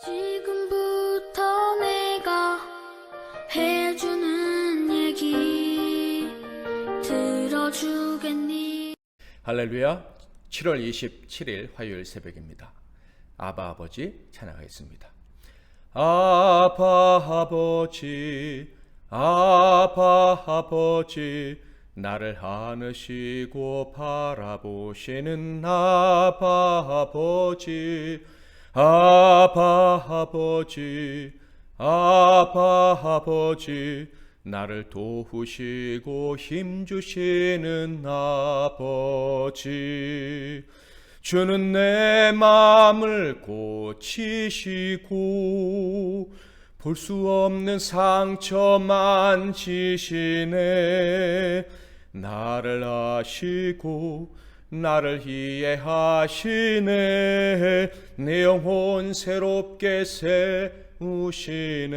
지금부터 내가 해주는 얘기 들어주겠니? 할렐루야. 7월 27일 화요일 새벽입니다. 아바 아버지 찬양하겠습니다. 아바 아버지, 아바 아버지, 나를 안으시고 바라보시는 아바 아버지, 아바 아버지, 아바 아버지, 나를 도우시고 힘주시는 아버지. 주는 내 마음을 고치시고 볼 수 없는 상처 만지시네. 나를 아시고 나를 이해하시네. 내 영혼 새롭게 세우시네.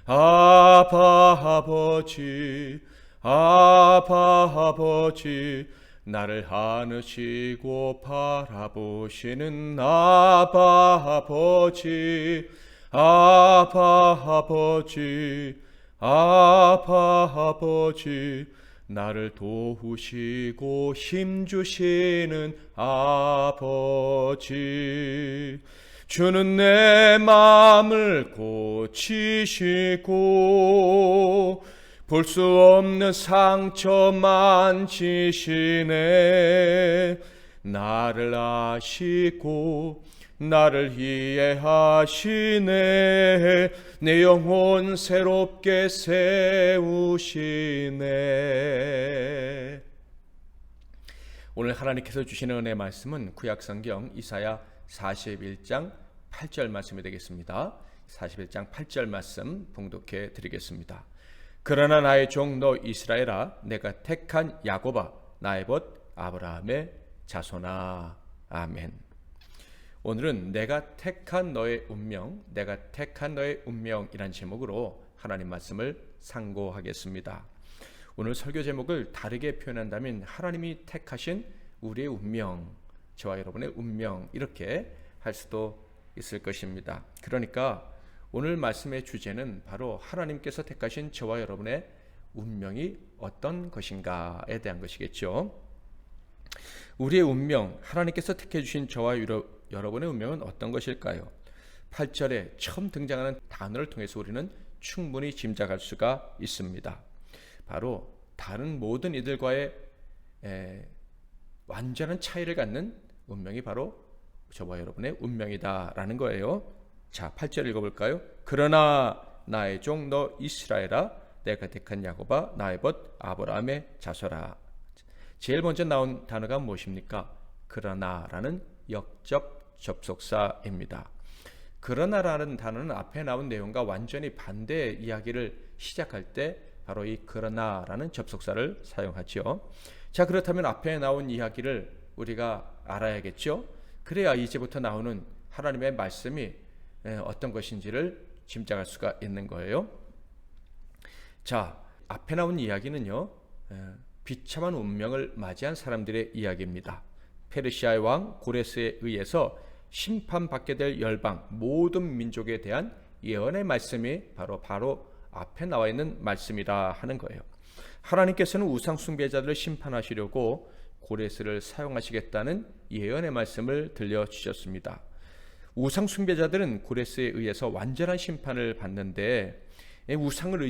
아바 아버지, 아바 아버지, 나를 안으시고 바라보시는 아바 아버지, 아바 아버지, 아바 아버지, 나를 도우시고 힘주시는 아버지. 주는 내 마음을 고치시고 볼 수 없는 상처 만지시네. 나를 아시고 나를 이해하시네. 내 영혼 새롭게 세우시네. 오늘 하나님께서 주시는 은혜 말씀은 구약성경 이사야 41장 8절 말씀이 되겠습니다. 41장 8절 말씀 봉독해 드리겠습니다. 그러나 나의 종 너 이스라엘아, 내가 택한 야곱아, 나의 벗 아브라함의 자손아. 아멘. 오늘은 내가 택한 너의 운명, 내가 택한 너의 운명이란 제목으로 하나님 말씀을 상고하겠습니다. 오늘 설교 제목을 다르게 표현한다면 하나님이 택하신 우리의 운명, 저와 여러분의 운명, 이렇게 할 수도 있을 것입니다. 그러니까 오늘 말씀의 주제는 바로 하나님께서 택하신 저와 여러분의 운명이 어떤 것인가에 대한 것이겠죠. 우리의 운명, 하나님께서 택해 주신 저와 여러분의 운명은 어떤 것일까요? 8절에 처음 등장하는 단어를 통해서 우리는 충분히 짐작할 수가 있습니다. 바로 다른 모든 이들과의 완전한 차이를 갖는 운명이 바로 저와 여러분의 운명이다라는 거예요. 자, 8절 읽어볼까요? 그러나 나의 종 너 이스라엘아, 내가 택한 야곱아, 나의 벗 아브라함의 자손아. 제일 먼저 나온 단어가 무엇입니까? 그러나라는 역적 접속사입니다. 그러나라는 단어는 앞에 나온 내용과 완전히 반대의 이야기를 시작할 때 바로 이 그러나라는 접속사를 사용하죠. 자, 그렇다면 앞에 나온 이야기를 우리가 알아야겠죠. 그래야 이제부터 나오는 하나님의 말씀이 어떤 것인지를 짐작할 수가 있는 거예요. 자, 앞에 나온 이야기는요, 비참한 운명을 맞이한 사람들의 이야기입니다. 페르시아의 왕 고레스에 의해서 심판받게 될 열방 모든 민족에 대한 예언의 말씀이 바로 앞에 나와 있는 말씀이라 하는 거예요. 하나님께서는 우상 숭배자들을 심판하시려고 고레스를 사용하시겠다는 예언의 말씀을 들려주셨습니다. 우상 숭배자들은 고레스에 의해서 완전한 심판을 받는데 우상을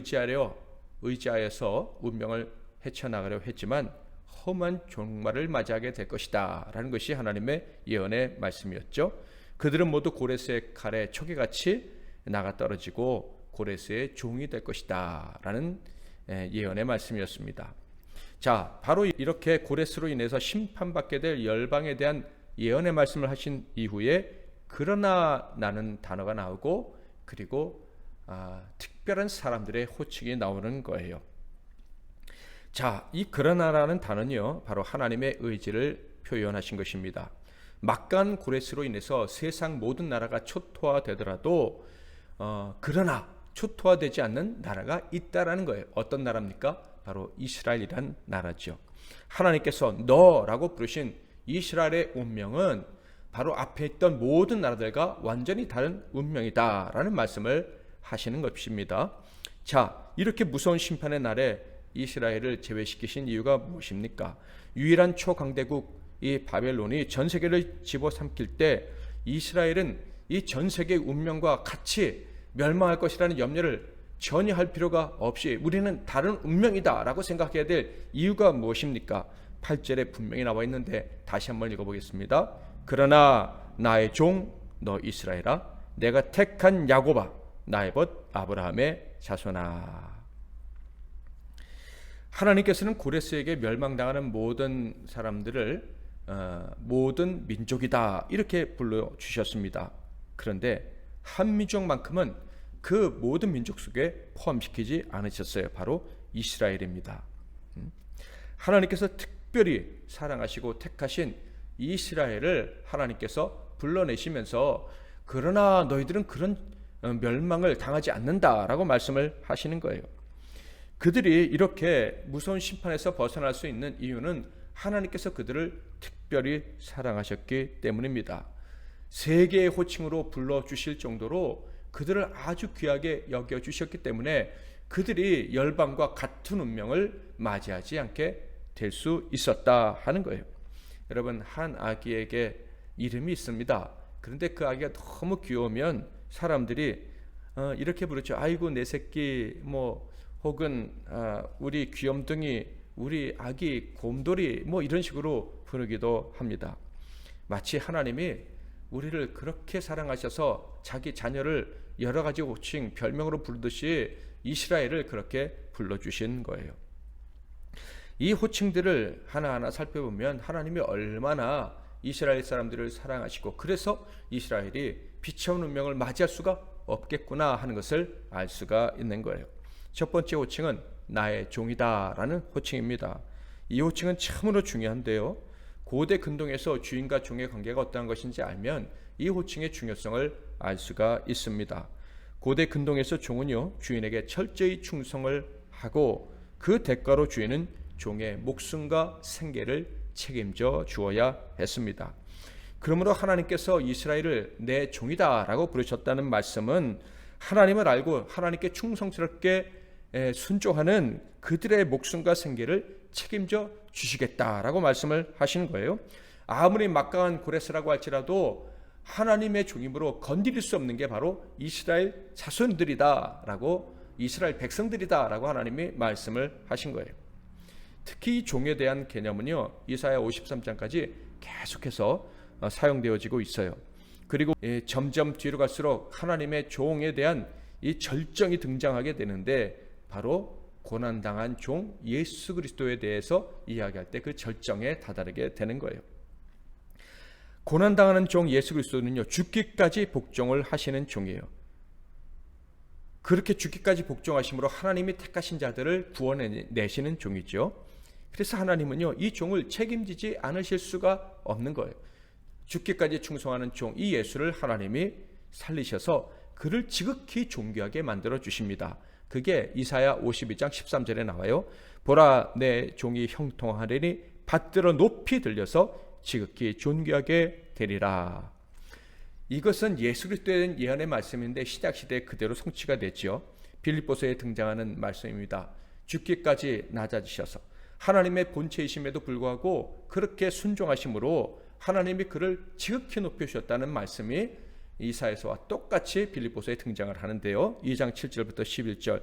의지하여서 운명을 헤쳐나가려 했지만 험한 종말을 맞이하게 될 것이다 라는 것이 하나님의 예언의 말씀이었죠. 그들은 모두 고레스의 칼에 촉이같이 나가떨어지고 고레스의 종이 될 것이다 라는 예언의 말씀이었습니다. 자, 바로 이렇게 고레스로 인해서 심판받게 될 열방에 대한 예언의 말씀을 하신 이후에 그러나 라는 단어가 나오고 그리고 특별한 사람들의 호칭이 나오는 거예요. 자, 이 그러나라는 단어는요, 바로 하나님의 의지를 표현하신 것입니다. 막간 고레스로 인해서 세상 모든 나라가 초토화되더라도 그러나 초토화되지 않는 나라가 있다라는 거예요. 어떤 나라입니까? 바로 이스라엘이란 나라죠. 하나님께서 너라고 부르신 이스라엘의 운명은 바로 앞에 있던 모든 나라들과 완전히 다른 운명이다라는 말씀을 하시는 것입니다. 자, 이렇게 무서운 심판의 날에 이스라엘을 제외시키신 이유가 무엇입니까? 유일한 초강대국 이 바벨론이 전 세계를 집어삼킬 때 이스라엘은 이 전 세계의 운명과 같이 멸망할 것이라는 염려를 전혀 할 필요가 없이 우리는 다른 운명이다라고 생각해야 될 이유가 무엇입니까? 8절에 분명히 나와 있는데 다시 한번 읽어보겠습니다. 그러나 나의 종 너 이스라엘아, 내가 택한 야곱아, 나의 벗 아브라함의 자손아. 하나님께서는 고레스에게 멸망당하는 모든 사람들을 모든 민족이다 이렇게 불러주셨습니다. 그런데 한 민족만큼은 그 모든 민족 속에 포함시키지 않으셨어요. 바로 이스라엘입니다. 하나님께서 특별히 사랑하시고 택하신 이스라엘을 하나님께서 불러내시면서 그러나 너희들은 그런 멸망을 당하지 않는다라고 말씀을 하시는 거예요. 그들이 이렇게 무서운 심판에서 벗어날 수 있는 이유는 하나님께서 그들을 특별히 사랑하셨기 때문입니다. 세계의 호칭으로 불러주실 정도로 그들을 아주 귀하게 여겨주셨기 때문에 그들이 열방과 같은 운명을 맞이하지 않게 될 수 있었다 하는 거예요. 여러분, 한 아기에게 이름이 있습니다. 그런데 그 아기가 너무 귀여우면 사람들이 이렇게 부르죠. 아이고 내 새끼, 뭐 혹은 우리 귀염둥이, 우리 아기 곰돌이, 뭐 이런 식으로 부르기도 합니다. 마치 하나님이 우리를 그렇게 사랑하셔서 자기 자녀를 여러 가지 호칭, 별명으로 부르듯이 이스라엘을 그렇게 불러주신 거예요. 이 호칭들을 하나하나 살펴보면 하나님이 얼마나 이스라엘 사람들을 사랑하시고 그래서 이스라엘이 비참한 운명을 맞이할 수가 없겠구나 하는 것을 알 수가 있는 거예요. 첫 번째 호칭은 나의 종이다 라는 호칭입니다. 이 호칭은 참으로 중요한데요, 고대 근동에서 주인과 종의 관계가 어떠한 것인지 알면 이 호칭의 중요성을 알 수가 있습니다. 고대 근동에서 종은요, 주인에게 철저히 충성을 하고 그 대가로 주인은 종의 목숨과 생계를 책임져 주어야 했습니다. 그러므로 하나님께서 이스라엘을 내 종이다 라고 부르셨다는 말씀은 하나님을 알고 하나님께 충성스럽게 순종하는 그들의 목숨과 생계를 책임져 주시겠다라고 말씀을 하시는 거예요. 아무리 막강한 고레스라고 할지라도 하나님의 종임으로 건드릴 수 없는 게 바로 이스라엘 자손들이다라고, 이스라엘 백성들이다라고 하나님이 말씀을 하신 거예요. 특히 종에 대한 개념은요, 이사야 53장까지 계속해서 사용되어지고 있어요. 그리고 점점 뒤로 갈수록 하나님의 종에 대한 이 절정이 등장하게 되는데 바로 고난당한 종 예수 그리스도에 대해서 이야기할 때 그 절정에 다다르게 되는 거예요. 고난당하는 종 예수 그리스도는요, 죽기까지 복종을 하시는 종이에요. 그렇게 죽기까지 복종하심으로 하나님이 택하신 자들을 구원해내시는 종이죠. 그래서 하나님은요, 이 종을 책임지지 않으실 수가 없는 거예요. 죽기까지 충성하는 종, 이 예수를 하나님이 살리셔서 그를 지극히 존귀하게 만들어 주십니다. 그게 이사야 52장 13절에 나와요. 보라, 내 종이 형통하리니 받들어 높이 들려서 지극히 존귀하게 되리라. 이것은 예수 그리스도에 대한 예언의 말씀인데 신약 시대에 그대로 성취가 됐죠. 빌립보서에 등장하는 말씀입니다. 죽기까지 낮아지셔서 하나님의 본체이심에도 불구하고 그렇게 순종하심으로 하나님이 그를 지극히 높여주셨다는 말씀이 이사야서와 똑같이 빌립보서에 등장을 하는데요. 2장 7절부터 11절,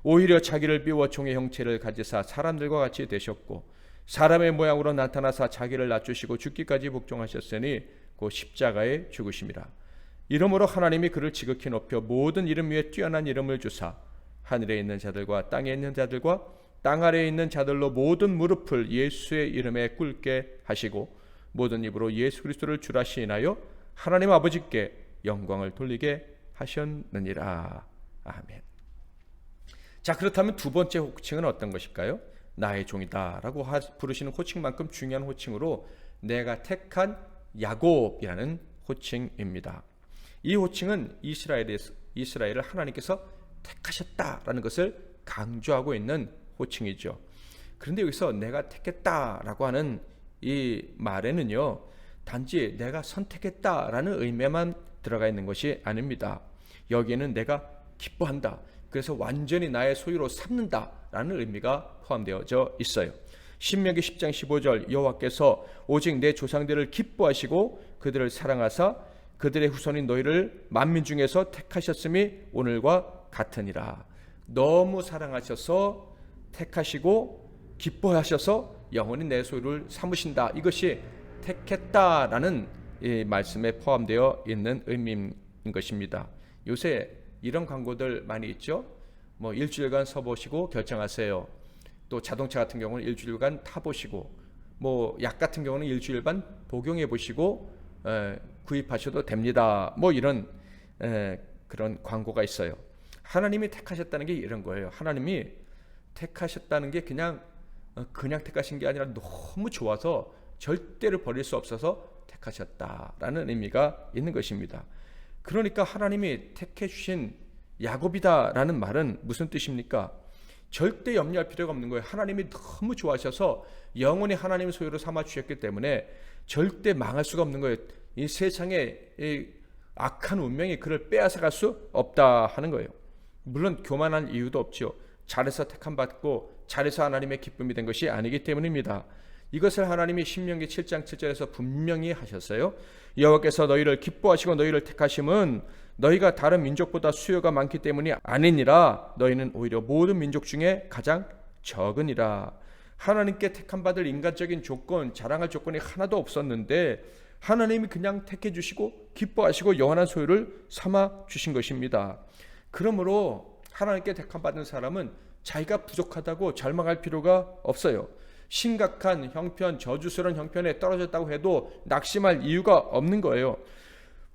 오히려 자기를 비워 종의 형체를 가지사 사람들과 같이 되셨고 사람의 모양으로 나타나사 자기를 낮추시고 죽기까지 복종하셨으니 그 십자가에 죽으심이라. 이러므로 하나님이 그를 지극히 높여 모든 이름 위에 뛰어난 이름을 주사 하늘에 있는 자들과 땅에 있는 자들과 땅 아래에 있는 자들로 모든 무릎을 예수의 이름에 꿇게 하시고 모든 입으로 예수 그리스도를 주라 시인하여 하나님 아버지께 영광을 돌리게 하셨느니라. 아멘. 자, 그렇다면 두 번째 호칭은 어떤 것일까요? 나의 종이다 라고 부르시는 호칭만큼 중요한 호칭으로 내가 택한 야곱이라는 호칭입니다. 이 호칭은 이스라엘을 하나님께서 택하셨다라는 것을 강조하고 있는 호칭이죠. 그런데 여기서 내가 택했다라고 하는 이 말에는요, 단지 내가 선택했다라는 의미만 들어가 있는 것이 아닙니다. 여기에는 내가 기뻐한다, 그래서 완전히 나의 소유로 삼는다라는 의미가 포함되어져 있어요. 신명기 10장 15절 여호와께서 오직 내 조상들을 기뻐하시고 그들을 사랑하사 그들의 후손인 너희를 만민 중에서 택하셨음이 오늘과 같으니라. 너무 사랑하셔서 택하시고 기뻐하셔서 영원히 내 소유를 삼으신다. 이것이 택했다라는 이 말씀에 포함되어 있는 의미인 것입니다. 요새 이런 광고들 많이 있죠. 뭐 일주일간 서보시고 결정하세요. 또 자동차 같은 경우는 일주일간 타보시고, 뭐 약 같은 경우는 일주일간 복용해 보시고 구입하셔도 됩니다. 뭐 이런 그런 광고가 있어요. 하나님이 택하셨다는 게 이런 거예요. 하나님이 택하셨다는 게 그냥 택하신 게 아니라 너무 좋아서 절대로 버릴 수 없어서 택하셨다라는 의미가 있는 것입니다. 그러니까 하나님이 택해 주신 야곱이다라는 말은 무슨 뜻입니까? 절대 염려할 필요가 없는 거예요. 하나님이 너무 좋아하셔서 영원히 하나님의 소유로 삼아 주셨기 때문에 절대 망할 수가 없는 거예요. 이 세상에 이 악한 운명이 그를 빼앗아갈 수 없다 하는 거예요. 물론 교만할 이유도 없죠. 잘해서 택함 받고 잘해서 하나님의 기쁨이 된 것이 아니기 때문입니다. 이것을 하나님이 신명기 7장 7절에서 분명히 하셨어요. 여호와께서 너희를 기뻐하시고 너희를 택하심은 너희가 다른 민족보다 수요가 많기 때문이 아니니라. 너희는 오히려 모든 민족 중에 가장 적으니라. 하나님께 택함 받을 인간적인 조건, 자랑할 조건이 하나도 없었는데 하나님이 그냥 택해 주시고 기뻐하시고 영원한 소유를 삼아 주신 것입니다. 그러므로 하나님께 택함 받은 사람은 자기가 부족하다고 절망할 필요가 없어요. 심각한 형편, 저주스러운 형편에 떨어졌다고 해도 낙심할 이유가 없는 거예요.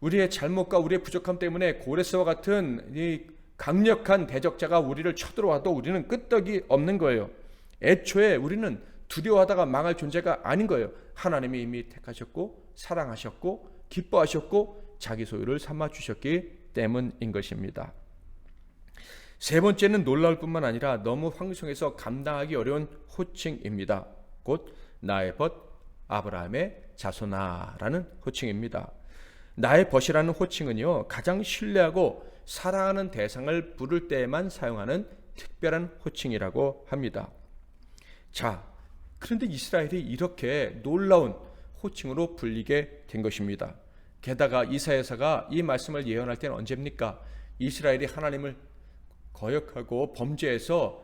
우리의 잘못과 우리의 부족함 때문에 고레스와 같은 이 강력한 대적자가 우리를 쳐들어와도 우리는 끄떡이 없는 거예요. 애초에 우리는 두려워하다가 망할 존재가 아닌 거예요. 하나님이 이미 택하셨고 사랑하셨고 기뻐하셨고 자기 소유를 삼아 주셨기 때문인 것입니다. 세 번째는 놀라울 뿐만 아니라 너무 황송해서 감당하기 어려운 호칭입니다. 곧 나의 벗 아브라함의 자손아라는 호칭입니다. 나의 벗이라는 호칭은요, 가장 신뢰하고 사랑하는 대상을 부를 때에만 사용하는 특별한 호칭이라고 합니다. 자, 그런데 이스라엘이 이렇게 놀라운 호칭으로 불리게 된 것입니다. 게다가 이사야서가 이 말씀을 예언할 때는 언제입니까? 이스라엘이 하나님을 거역하고 범죄해서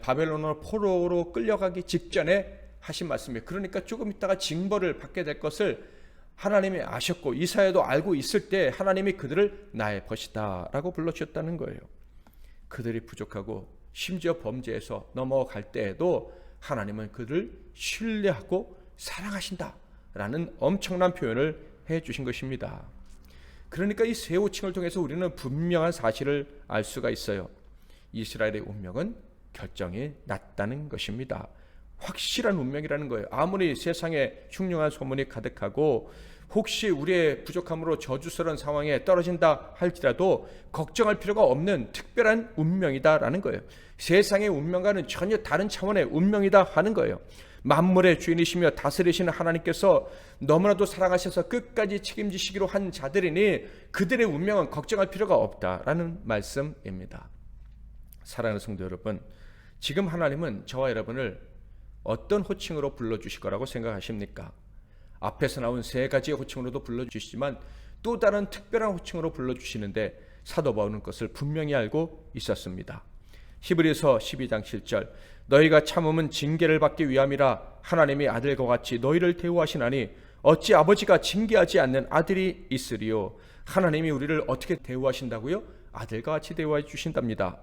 바벨론으로 포로로 끌려가기 직전에 하신 말씀이에요. 그러니까 조금 있다가 징벌을 받게 될 것을 하나님이 아셨고 이사야도 알고 있을 때 하나님이 그들을 나의 벗이다 라고 불러주셨다는 거예요. 그들이 부족하고 심지어 범죄해서 넘어갈 때에도 하나님은 그들을 신뢰하고 사랑하신다 라는 엄청난 표현을 해주신 것입니다. 그러니까 이 세 호칭을 통해서 우리는 분명한 사실을 알 수가 있어요. 이스라엘의 운명은 결정이 났다는 것입니다. 확실한 운명이라는 거예요. 아무리 세상에 흉흉한 소문이 가득하고 혹시 우리의 부족함으로 저주스러운 상황에 떨어진다 할지라도 걱정할 필요가 없는 특별한 운명이다라는 거예요. 세상의 운명과는 전혀 다른 차원의 운명이다 하는 거예요. 만물의 주인이시며 다스리시는 하나님께서 너무나도 사랑하셔서 끝까지 책임지시기로 한 자들이니 그들의 운명은 걱정할 필요가 없다라는 말씀입니다. 사랑하는 성도 여러분, 지금 하나님은 저와 여러분을 어떤 호칭으로 불러주실 거라고 생각하십니까? 앞에서 나온 세 가지의 호칭으로도 불러주시지만 또 다른 특별한 호칭으로 불러주시는데 사도 바울은 그것을 분명히 알고 있었습니다. 히브리서 12장 7절 너희가 참음은 징계를 받기 위함이라 하나님이 아들과 같이 너희를 대우하시나니 어찌 아버지가 징계하지 않는 아들이 있으리요. 하나님이 우리를 어떻게 대우하신다고요? 아들과 같이 대우해 주신답니다.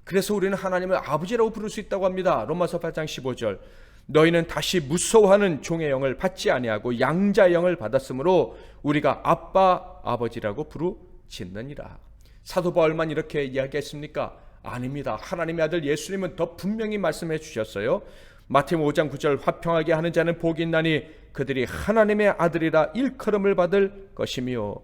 그래서 우리는 하나님을 아버지라고 부를 수 있다고 합니다. 로마서 8장 15절 너희는 다시 무서워하는 종의 영을 받지 아니하고 양자의 영을 받았으므로 우리가 아빠 아버지라고 부르짖느니라. 사도 바울만 이렇게 이야기했습니까? 아닙니다. 하나님의 아들 예수님은 더 분명히 말씀해 주셨어요. 마태복음 5장 9절 화평하게 하는 자는 복이 있나니 그들이 하나님의 아들이라 일컬음을 받을 것이며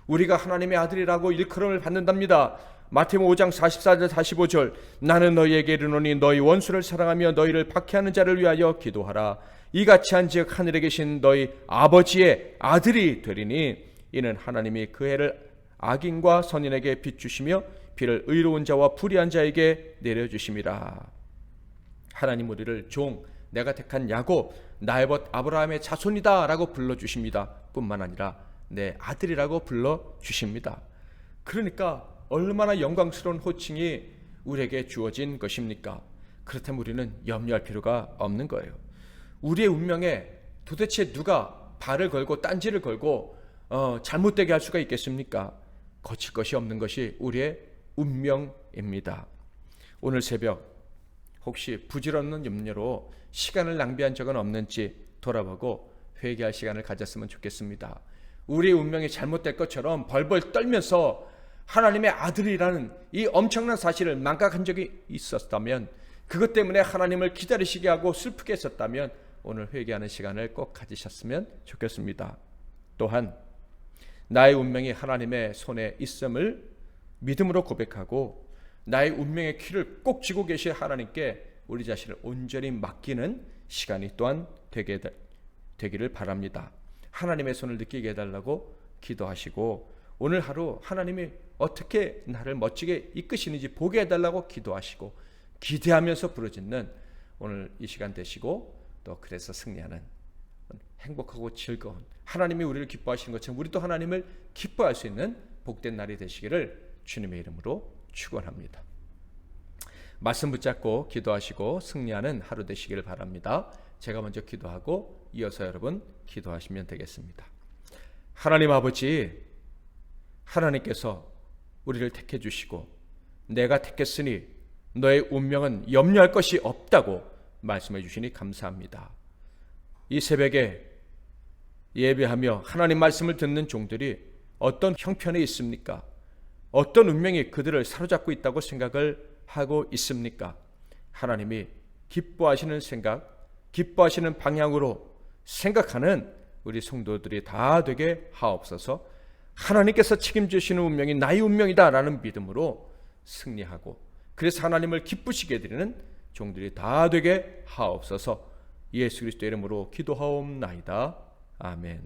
우리가 하나님의 아들이라고 일컬음을 받는답니다. 마태복음 5장 44절 45절 나는 너희에게 이르노니 너희 원수를 사랑하며 너희를 박해하는 자를 위하여 기도하라. 이같이 한즉 하늘에 계신 너희 아버지의 아들이 되리니 이는 하나님이 그 해를 악인과 선인에게 비추시며 비를 의로운 자와 불의한 자에게 내려주심이라. 하나님 우리를 종 내가 택한 야곱 나의 벗 아브라함의 자손이다 라고 불러주십니다. 뿐만 아니라 내 아들이라고 불러주십니다. 그러니까 얼마나 영광스러운 호칭이 우리에게 주어진 것입니까? 그렇다면 우리는 염려할 필요가 없는 거예요. 우리의 운명에 도대체 누가 발을 걸고 딴지를 걸고 잘못되게 할 수가 있겠습니까? 거칠 것이 없는 것이 우리의 운명입니다. 오늘 새벽 혹시 부질없는 염려로 시간을 낭비한 적은 없는지 돌아보고 회개할 시간을 가졌으면 좋겠습니다. 우리의 운명이 잘못될 것처럼 벌벌 떨면서 하나님의 아들이라는 이 엄청난 사실을 망각한 적이 있었다면, 그것 때문에 하나님을 기다리시게 하고 슬프게 했었다면 오늘 회개하는 시간을 꼭 가지셨으면 좋겠습니다. 또한 나의 운명이 하나님의 손에 있음을 믿음으로 고백하고 나의 운명의 키를 꼭 쥐고 계실 하나님께 우리 자신을 온전히 맡기는 시간이 또한 되기를 바랍니다. 하나님의 손을 느끼게 해달라고 기도하시고 오늘 하루 하나님이 어떻게 나를 멋지게 이끄시는지 보게 해달라고 기도하시고 기대하면서 부르짖는 오늘 이 시간 되시고, 또 그래서 승리하는 행복하고 즐거운, 하나님이 우리를 기뻐하시는 것처럼 우리도 하나님을 기뻐할 수 있는 복된 날이 되시기를 주님의 이름으로 축원합니다. 말씀 붙잡고 기도하시고 승리하는 하루 되시기를 바랍니다. 제가 먼저 기도하고 이어서 여러분 기도하시면 되겠습니다. 하나님 아버지, 하나님께서 우리를 택해 주시고 내가 택했으니 너의 운명은 염려할 것이 없다고 말씀해 주시니 감사합니다. 이 새벽에 예배하며 하나님 말씀을 듣는 종들이 어떤 형편에 있습니까? 어떤 운명이 그들을 사로잡고 있다고 생각을 하고 있습니까? 하나님이 기뻐하시는 생각, 기뻐하시는 방향으로 생각하는 우리 성도들이 다 되게 하옵소서. 하나님께서 책임지시는 운명이 나의 운명이다 라는 믿음으로 승리하고, 그래서 하나님을 기쁘시게 해드리는 종들이 다 되게 하옵소서. 예수 그리스도의 이름으로 기도하옵나이다. 아멘.